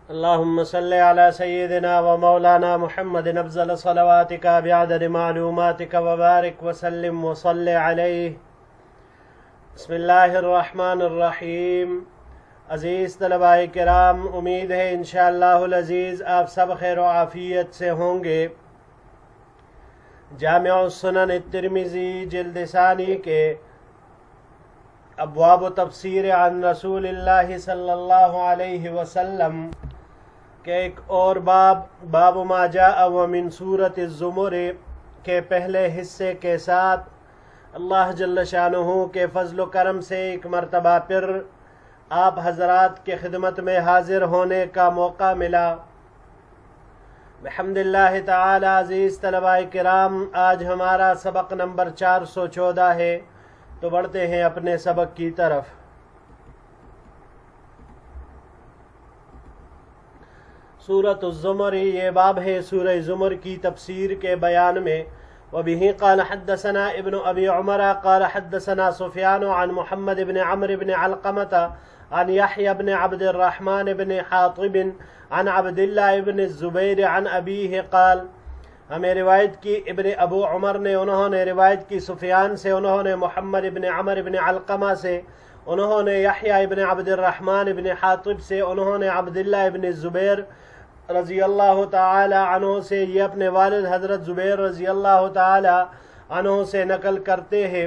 اللهم صل على سيدنا ومولانا محمد أفضل صلواتك بعدد معلوماتك وبارك وسلم وصل عليه. بسم اللہ الرحمن الرحیم. عزیز طلباء کرام، امید ہے انشاءاللہ العزیز آپ سب خیر و عافیت سے ہوں گے. جامع السنن الترمذی جلد ثانی کے ابواب و تفسیر عن رسول اللہ صلی اللہ علیہ وسلم کے ایک اور باب ما جاء ومن سورۃ الزمر کے پہلے حصے کے ساتھ اللہ جل شانہ کے فضل و کرم سے ایک مرتبہ پھر آپ حضرات کے خدمت میں حاضر ہونے کا موقع ملا. بحمداللہ تعالی. عزیز طلباء کرام، آج ہمارا سبق نمبر 414 ہے، تو بڑھتے ہیں اپنے سبق کی طرف. سورۃ الزمر، یہ باب ہے سورہ زمر کی تفسیر کے بیان میں. وبه قال حدثنا ابن ابی عمر قال حدثنا سفیان عن محمد بن عمرو بن علقمة عن یحیی بن عبد الرحمن بن حاطب عن عبد اللہ بن الزبیر عن ابیہ قال. ہمیں روایت کی ابن ابو عمر نے، انہوں نے روایت کی سفیان سے، انہوں نے محمد بن عمرو بن علقمہ سے، انہوں نے یحیی بن عبد الرحمن بن حاطب سے، انہوں نے عبداللہ بن الزبیر رضی اللہ تعالی عنہ سے، یہ اپنے والد حضرت زبیر رضی اللہ تعالی عنہ سے نقل کرتے ہیں.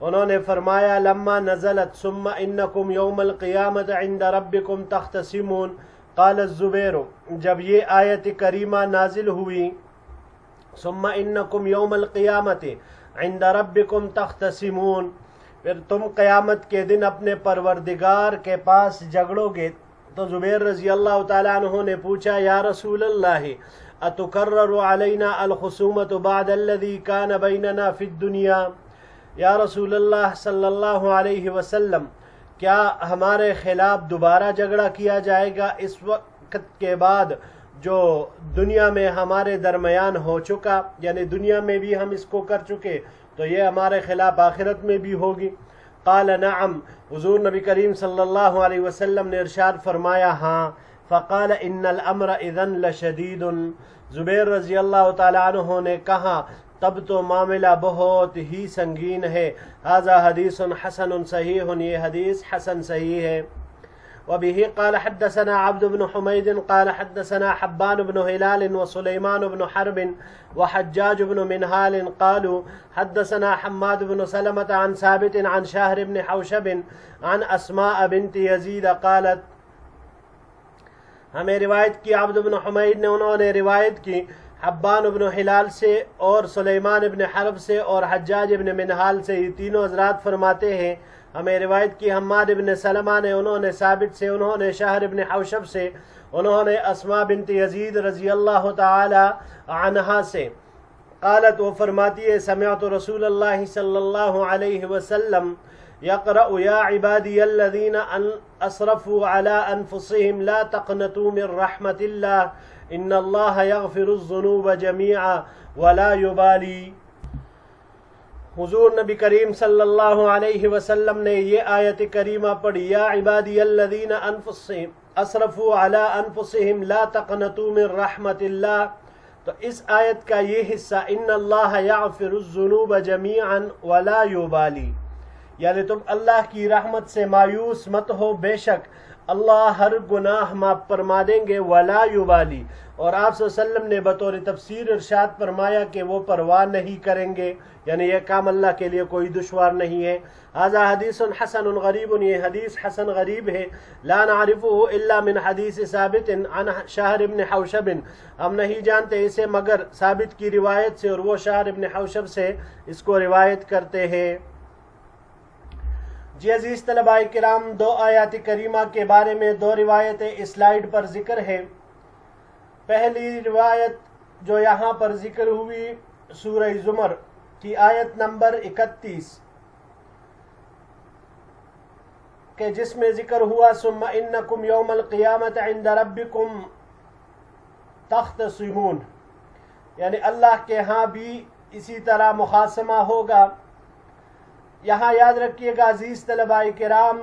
انہوں نے فرمایا لما نزلت ثم انکم یوم القیامت عند ربکم تختصمون قال الزبیر، جب یہ آیت کریمہ نازل ہوئی ثم انکم یوم القیامت عند ربکم تختصمون، پھر تم قیامت کے دن اپنے پروردگار کے پاس جھگڑو گے، تو زبیر رضی اللہ تعالیٰ عنہ نے پوچھا یا رسول اللہ اتکرر علینا الخصومت بعد الذی کان بیننا فی الدنیا، یا رسول اللہ صلی اللہ علیہ وسلم، کیا ہمارے خلاف دوبارہ جھگڑا کیا جائے گا اس وقت کے بعد جو دنیا میں ہمارے درمیان ہو چکا؟ یعنی دنیا میں بھی ہم اس کو کر چکے تو یہ ہمارے خلاف آخرت میں بھی ہوگی. قال نعم، حضور نبی کریم صلی اللہ علیہ وسلم نے ارشاد فرمایا ہاں. فقال ان الامر اذن لشدید، زبیر رضی اللہ تعالی عنہ نے کہا تب تو معاملہ بہت ہی سنگین ہے. ھذا حدیث حسن صحیح، یہ حدیث حسن صحیح ہے. وبه قال حدثنا عبد بن حمید قال حدثنا حبان بن هلال وسليمان بن حرب وحجاج بن منهال قالوا حدثنا حماد بن سلمة عن ثابت عن شاهر بن حوشب عن اسماء بنت يزيد قالت. ہمیں روایت کی عبد بن حمید نے، انہوں نے روایت کی حبان بن ہلال سے اور سلیمان بن حرب سے اور حجاج بن منہال سے، یہ تینوں حضرات فرماتے ہیں. ہمیں روایت کی حماد بن سلمہ نے، انہوں نے ثابت سے، انہوں نے شاہر بن حوشب سے، انہوں نے اسماء بنت یزید رضی اللہ تعالی عنہا سے. قالت، وہ فرماتی ہے سمعت رسول اللہ صلی اللہ علیہ وسلم یقرأ یا عبادی الذین اسرفوا علی انفسهم لا تقنطوا من رحمت اللہ ان اللہ یغفر الذنوب جمیعا ولا یبالی. حضور نبی کریم صلی اللہ علیہ وسلم نے یہ آیت کریمہ پڑھی یا عبادی الذین اسرفوا علی انفسهم لا تقنطوا من رحمت اللہ. تو اس آیت کا یہ حصہ ان اللہ یغفر الذنوب جمیعا ولا یبالی، یعنی تم اللہ کی رحمت سے مایوس مت ہو، بے شک اللہ ہر گناہ معاف فرما دیں گے، ولا یبالی. اور آپ صلی اللہ علیہ وسلم نے بطور تفسیر ارشاد فرمایا کہ وہ پرواہ نہیں کریں گے، یعنی یہ کام اللہ کے لیے کوئی دشوار نہیں ہے. ھذا حدیث حسن غریب، یہ حدیث حسن غریب ہے. لا نعرفه الا من حدیث ثابت عن شاہر بن حوشب، ہم نہیں جانتے اسے مگر ثابت کی روایت سے، اور وہ شاہر بن حوشب سے اس کو روایت کرتے ہیں. جی عزیز طلباء کرام، دو آیات کریمہ کے بارے میں دو روایتیں اس سلائیڈ پر ذکر ہے. پہلی روایت جو یہاں پر ذکر ہوئی سورہ زمر کی آیت نمبر 31 کہ جس میں ذکر ہوا ثم انکم یوم القیامت عند ربکم تختصمون، یعنی اللہ کے ہاں بھی اسی طرح مخاصمہ ہوگا. یہاں یاد رکھیے گا عزیز طلباء کرام،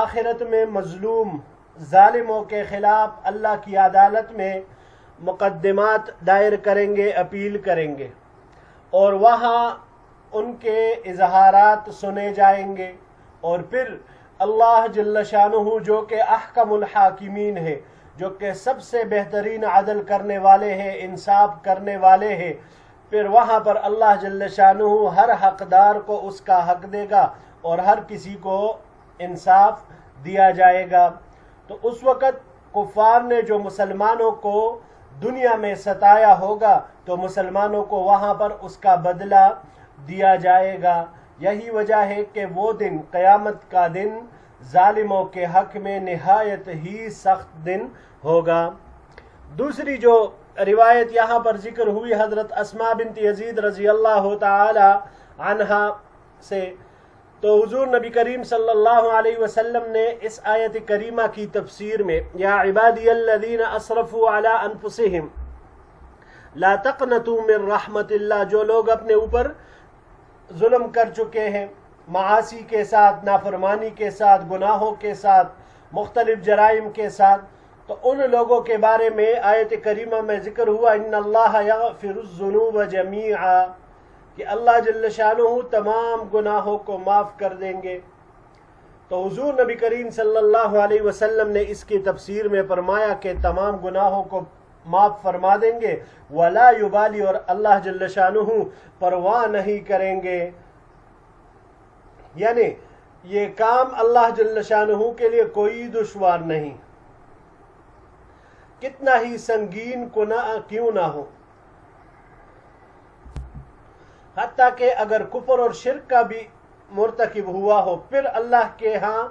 آخرت میں مظلوم ظالموں کے خلاف اللہ کی عدالت میں مقدمات دائر کریں گے، اپیل کریں گے، اور وہاں ان کے اظہارات سنے جائیں گے، اور پھر اللہ جل شانہ جو کہ احکم الحاکمین ہے، جو کہ سب سے بہترین عدل کرنے والے ہیں، انصاف کرنے والے ہیں، پھر وہاں پر اللہ جل شانہ ہر حقدار کو اس کا حق دے گا اور ہر کسی کو انصاف دیا جائے گا۔ تو اس وقت کفار نے جو مسلمانوں کو دنیا میں ستایا ہوگا تو مسلمانوں کو وہاں پر اس کا بدلہ دیا جائے گا۔ یہی وجہ ہے کہ وہ دن، قیامت کا دن، ظالموں کے حق میں نہایت ہی سخت دن ہوگا۔ دوسری جو روایت یہاں پر ذکر ہوئی حضرت اسماء بنت یزید رضی اللہ تعالی عنہا سے، تو حضور نبی کریم صلی اللہ علیہ وسلم نے اس آیت کریمہ کی تفسیر میں یا عبادی الذین اسرفوا علی انفسہم لا تقنطوا من رحمت اللہ، جو لوگ اپنے اوپر ظلم کر چکے ہیں معاصی کے ساتھ، نافرمانی کے ساتھ، گناہوں کے ساتھ، مختلف جرائم کے ساتھ، تو ان لوگوں کے بارے میں آیت کریمہ میں ذکر ہوا ان اللہ یغفر الذنوب جمیعا، کہ اللہ جل شانہ تمام گناہوں کو معاف کر دیں گے۔ تو حضور نبی کریم صلی اللہ علیہ وسلم نے اس کی تفسیر میں فرمایا کہ تمام گناہوں کو معاف فرما دیں گے، ولا یبالی، اور اللہ جل شانہ پرواہ نہیں کریں گے، یعنی یہ کام اللہ جل شانہ کے لیے کوئی دشوار نہیں، کتنا ہی سنگین گناہ کیوں نہ ہو، حتیٰ کہ اگر کفر اور شرک کا بھی مرتکب ہوا ہو، پھر اللہ کے ہاں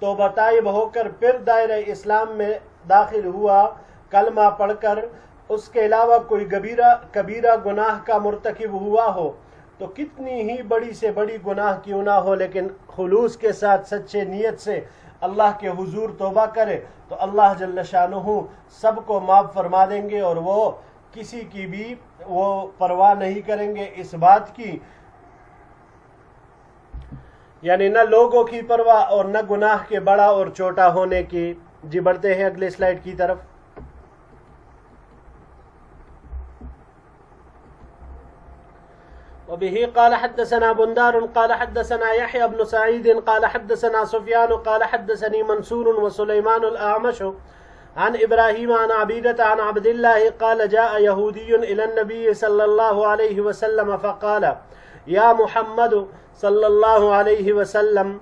توبہ طائب ہو کر پھر دائرہ اسلام میں داخل ہوا کلمہ پڑھ کر، اس کے علاوہ کوئی کبیرہ گناہ کا مرتکب ہوا ہو، تو کتنی ہی بڑی سے بڑی گناہ کیوں نہ ہو، لیکن خلوص کے ساتھ سچے نیت سے اللہ کے حضور توبہ کرے تو اللہ جل شانہ سب کو معاف فرما دیں گے، اور وہ کسی کی بھی وہ پرواہ نہیں کریں گے اس بات کی، یعنی نہ لوگوں کی پرواہ اور نہ گناہ کے بڑا اور چھوٹا ہونے کی۔ جی بڑھتے ہیں اگلے سلائیڈ کی طرف۔ وبه قال حدثنا بندار قال حدثنا يحيى بن سعيد قال حدثنا سفيان قال حدثني منصور وسليمان الأعمش عن إبراهيم عن عبيدة عن عبد الله قال جاء يهودي إلى النبي صلى الله عليه وسلم فقال يا محمد صلی اللہ علیہ وسلم۔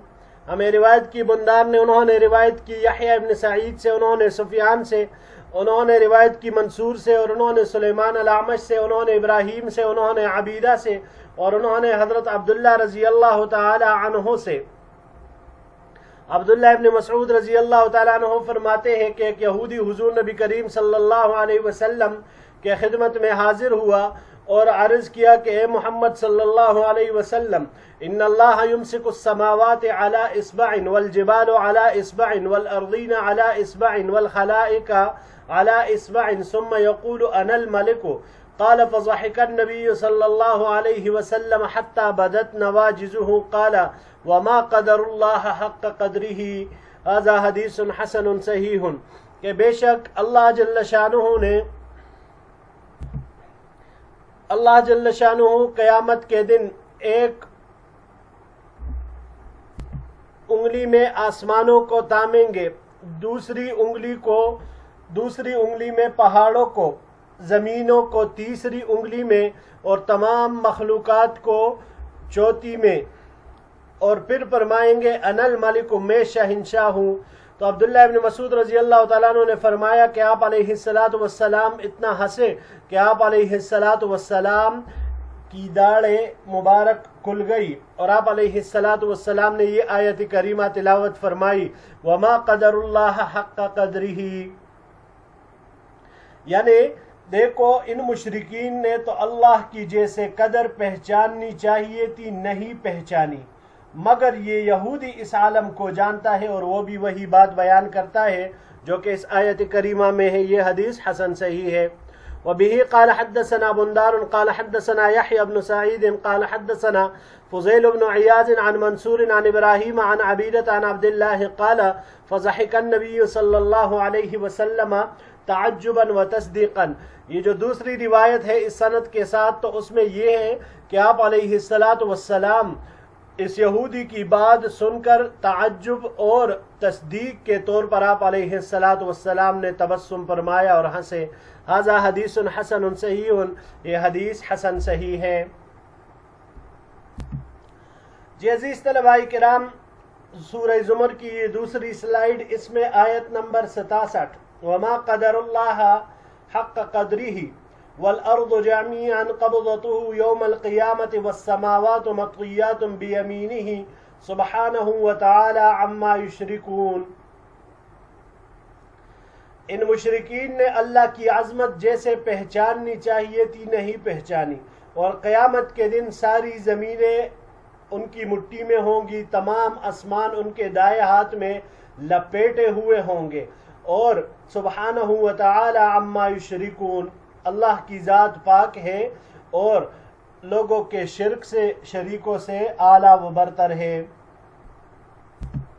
ہمیں روایت کی بندار نے، انہوں نے روایت کی یحییٰ ابن سعید سے، انہوں نے سفیان سے، انہوں نے روایت کی منصور سے، اور انہوں نے سلیمان الاعمش سے، انہوں نے ابراہیم سے، انہوں نے عبیدہ سے، اور انہوں نے حضرت عبداللہ رضی اللہ تعالی عنہ سے۔ عبداللہ ابن مسعود رضی اللہ تعالی عنہ فرماتے ہیں کہ ایک یہودی حضور نبی کریم صلی اللہ علیہ وسلم کے خدمت میں حاضر ہوا اور عرض کیا کہ اے محمد صلی اللہ علیہ وسلم، ان اللہ یمسک السماوات علی اصبع والجبال علی اصبع والارضین علی اصبع والخلائق علی اصبع ثم يقول انا الملك قال فضحك النبي صلى الله عليه وسلم حتى بدت نواجذه قال وما قدر الله حق قدره هذا حدیث حسن صحیح، کہ بے شک اللہ جل شانہ قیامت کے دن ایک انگلی میں آسمانوں کو تامیں گے، دوسری انگلی میں پہاڑوں کو، زمینوں کو تیسری انگلی میں، اور تمام مخلوقات کو چوتھی میں، اور پھر فرمائیں گے انا الملک، میں شہنشاہ ہوں۔ تو عبداللہ ابن مسعود رضی اللہ تعالیٰ عنہ نے فرمایا کہ آپ علیہ السلام اتنا ہنسے کہ آپ علیہ السلام کی داڑھیں مبارک کھل گئی، اور آپ علیہ السلام نے یہ آیت کریمہ تلاوت فرمائی وما قدر اللہ حق قدرہ، یعنی دیکھو ان مشرکین نے تو اللہ کی جیسے قدر پہچاننی چاہیے تھی نہیں پہچانی، مگر یہ یہودی اس عالم کو جانتا ہے اور وہ بھی وہی بات بیان کرتا ہے جو کہ اس آیت کریمہ میں ہے۔ یہ حدیث حسن صحیح ہے۔ وبه قال حدثنا بندار قال حدثنا يحيى بن سعيد قال حدثنا فضيل بن عياض عن منصور عن ابراہیم عن عبیدة عن عبد الله قال فضحك النبي صلی اللہ علیہ وسلم تعجبا وتصدیقا. یہ جو دوسری روایت ہے اس سند کے ساتھ تو اس میں یہ ہے کہ آپ علیہ السلام اس یہودی کی بات سن کر تعجب اور تصدیق کے طور پر آپ علیہ السلام نے تبسم فرمایا اور ہنسے. ھذا حدیث حسن صحیح، یہ حدیث حسن صحیح ہے. جی عزیز طلباء کرام، سورہ زمر کی یہ دوسری سلائیڈ، اس میں آیت نمبر 67 وما قدر اللہ حق قدرہ والارض جميعا قبضته يوم القيامة والسماوات مطويات بيمينه سبحانه وتعالى عما يشركون. ان مشرکین نے اللہ کی عظمت جیسے پہچاننی چاہیے تھی نہیں پہچانی، اور قیامت کے دن ساری زمینیں ان کی مٹھی میں ہوں گی، تمام آسمان ان کے دائیں ہاتھ میں لپیٹے ہوئے ہوں گے. اور سبحانہ وتعالی عما یشرکون، اللہ کی ذات پاک ہے اور لوگوں کے شرک سے، شریکوں سے اعلیٰ و برتر ہے.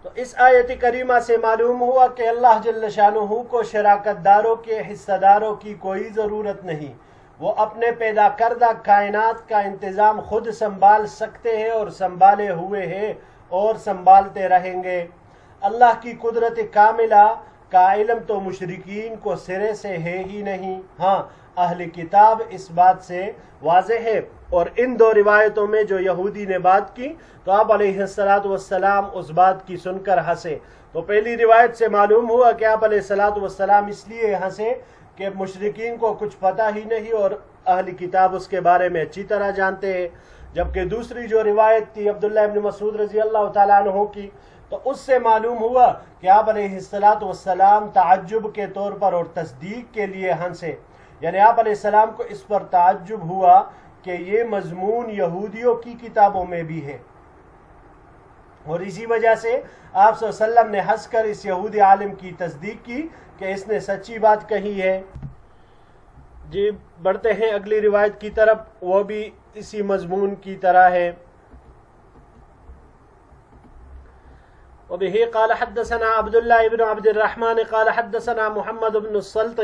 تو اس آیت کریمہ سے معلوم ہوا کہ اللہ جل شانہ کو شراکت داروں کے، حصہ داروں کی کوئی ضرورت نہیں. وہ اپنے پیدا کردہ کائنات کا انتظام خود سنبھال سکتے ہیں اور سنبھالے ہوئے ہیں اور سنبھالتے رہیں گے. اللہ کی قدرت کاملہ کا علم تو مشرکین کو سرے سے ہے ہی نہیں. ہاں، اہل کتاب اس بات سے واضح ہے. اور ان دو روایتوں میں جو یہودی نے بات کی تو آپ علیہ السلام اس بات کی سن کر ہنسے. تو پہلی روایت سے معلوم ہوا کہ آپ علیہ السلام اس لیے ہنسے کہ مشرکین کو کچھ پتہ ہی نہیں اور اہل کتاب اس کے بارے میں اچھی طرح جانتے ہیں. جبکہ دوسری جو روایت تھی عبداللہ ابن مسعود رضی اللہ تعالیٰ عنہ کی، تو اس سے معلوم ہوا کہ آپ علیہ السلام تعجب کے طور پر اور تصدیق کے لیے ہنسے. یعنی آپ علیہ السلام کو اس پر تعجب ہوا کہ یہ مضمون یہودیوں کی کتابوں میں بھی ہے، اور اسی وجہ سے آپ صلی اللہ علیہ وسلم نے ہنس کر اس یہودی عالم کی تصدیق کی کہ اس نے سچی بات کہی ہے. جی بڑھتے ہیں اگلی روایت کی طرف، وہ بھی اسی مضمون کی طرح ہے. وبه قال حدثنا عبد الله بن عبد الرحمن قال حدثنا محمد بن السلط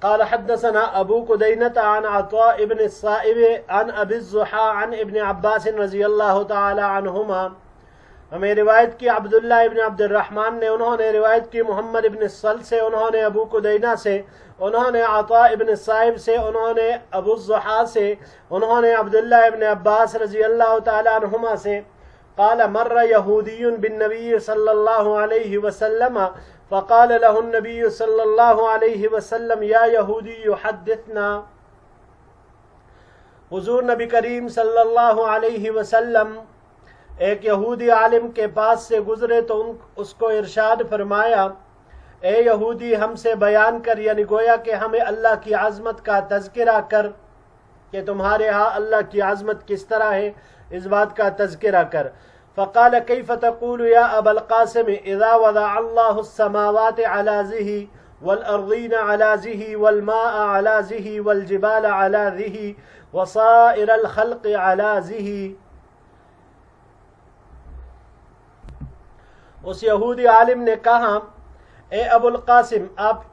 قال حدثنا ابو قدينة عن عطاء بن الصائب عن ابي الضحى عن ابن عباس رضی اللہ تعالی عنہما. ہمیں روایت کی عبداللہ ابن عبد الرحمن نے، انہوں نے روایت کی محمد ابن السلط سے، انہوں نے ابو قدینہ سے، انہوں نے عطاء ابن الصائب سے، انہوں نے ابو الضحى سے، انہوں نے عبداللہ ابن عباس رضی اللہ تعالی عنہما سے. قال مر يهودي بالنبي صلى الله عليه وسلم فقال له النبي صلى الله عليه وسلم يا يهودي حدثنا. حضور نبی کریم صلی اللہ علیہ وسلم ایک یہودی عالم کے پاس سے گزرے تو اس کو ارشاد فرمایا، اے یہودی ہم سے بیان کر، یعنی گویا کہ ہمیں اللہ کی عظمت کا تذکرہ کر کہ تمہارے ہاں اللہ کی عظمت کس طرح ہے، اس بات کا تذکرہ کر. فقال كيف تقول يا ابا القاسم اذا وضع الله السماوات على ذه والارضين على ذه والماء على ذه والجبال على ذه وصائر الخلق على ذه. اس یہودی عالم نے کہا، اے ابو القاسم آپ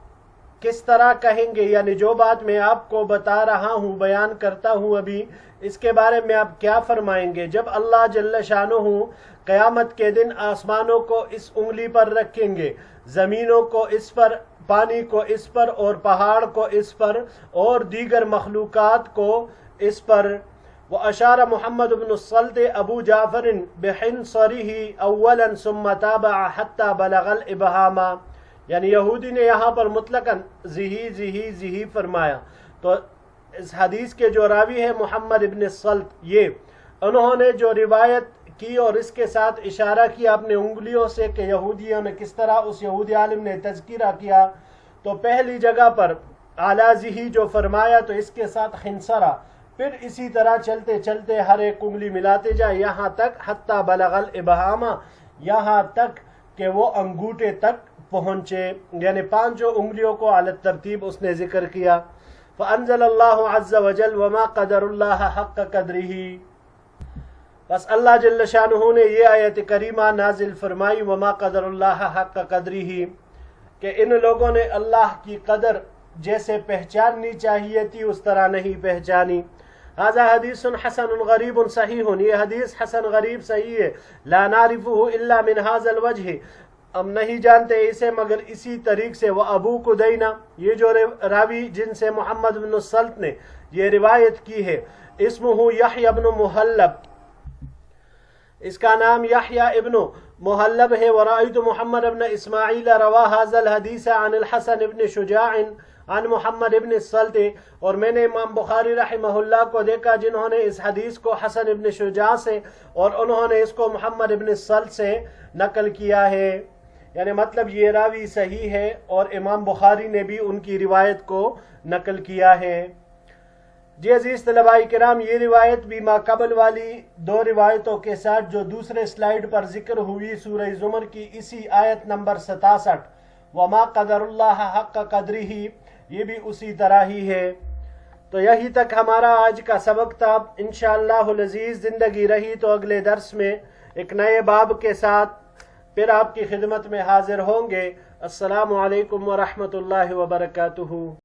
کس طرح کہیں گے، یعنی جو بات میں آپ کو بتا رہا ہوں، بیان کرتا ہوں ابھی، اس کے بارے میں آپ کیا فرمائیں گے جب اللہ جل شانہ قیامت کے دن آسمانوں کو اس انگلی پر رکھیں گے، زمینوں کو اس پر، پانی کو اس پر، اور پہاڑ کو اس پر، اور دیگر مخلوقات کو اس پر. واشار محمد بن السلط ابو جعفر بحنصره اولا ثم تابع حتى بلغ الابهام. یعنی یہودی نے یہاں پر مطلقاً ذہی فرمایا. تو اس حدیث کے جو راوی ہے محمد ابن السلط، یہ انہوں نے جو روایت کی اور اس کے ساتھ اشارہ کیا اپنے انگلیوں سے کہ یہودیوں نے کس طرح اس یہودی عالم نے تذکرہ کیا، تو پہلی جگہ پر اعلیٰ ذہی جو فرمایا تو اس کے ساتھ خنصرہ، پھر اسی طرح چلتے چلتے ہر ایک انگلی ملاتے جائے یہاں تک حتی بلغ الابہام، یہاں تک کہ وہ انگوٹھے تک پہنچے. یعنی پانچوں انگلیوں کو علی ترتیب اس نے ذکر کیا. فانزل اللہ عز وجل وما قدر اللہ حق قدرہ، بس اللہ جل شانہ نے یہ آیت کریمہ نازل فرمائی وما قدر اللہ حق قدرہ، کہ ان لوگوں نے اللہ کی قدر جیسے پہچاننی چاہیے تھی اس طرح نہیں پہچانی۔ ھذا حدیث حسن غریب صحیح، یہ حدیث حسن غریب صحیح ہے، لا نعرفہ الا من ھذا الوجہ، ہم نہیں جانتے اسے مگر اسی طریق سے۔ وہ ابو قدینہ، یہ جو راوی جن سے محمد بن السلط نے یہ روایت کی ہے، اسمہ یحییٰ بن محلب، اس کا نام یحییٰ ابن محلب ہے۔ ورأیت محمد بن اسماعیل روا ھذا الحدیث عن الحسن بن شجاع عن محمد ابن السلط، اور میں نے امام بخاری رحمہ اللہ کو دیکھا جنہوں نے اس حدیث کو حسن ابن شجاع سے اور انہوں نے اس کو محمد ابن السلط سے نقل کیا ہے، یعنی مطلب یہ راوی صحیح ہے اور امام بخاری نے بھی ان کی روایت کو نقل کیا ہے۔ جی عزیز طلباء کرام، یہ روایت بھی ما قبل والی دو روایتوں کے ساتھ جو دوسرے سلائیڈ پر ذکر ہوئی سورہ زمر کی اسی آیت نمبر 67 وما قدر اللہ حق قدرہ، یہ بھی اسی طرح ہی ہے۔ تو یہی تک ہمارا آج کا سبق تھا، انشاءاللہ العزیز زندگی رہی تو اگلے درس میں ایک نئے باب کے ساتھ پھر آپ کی خدمت میں حاضر ہوں گے۔ السلام علیکم ورحمۃ اللہ وبرکاتہ۔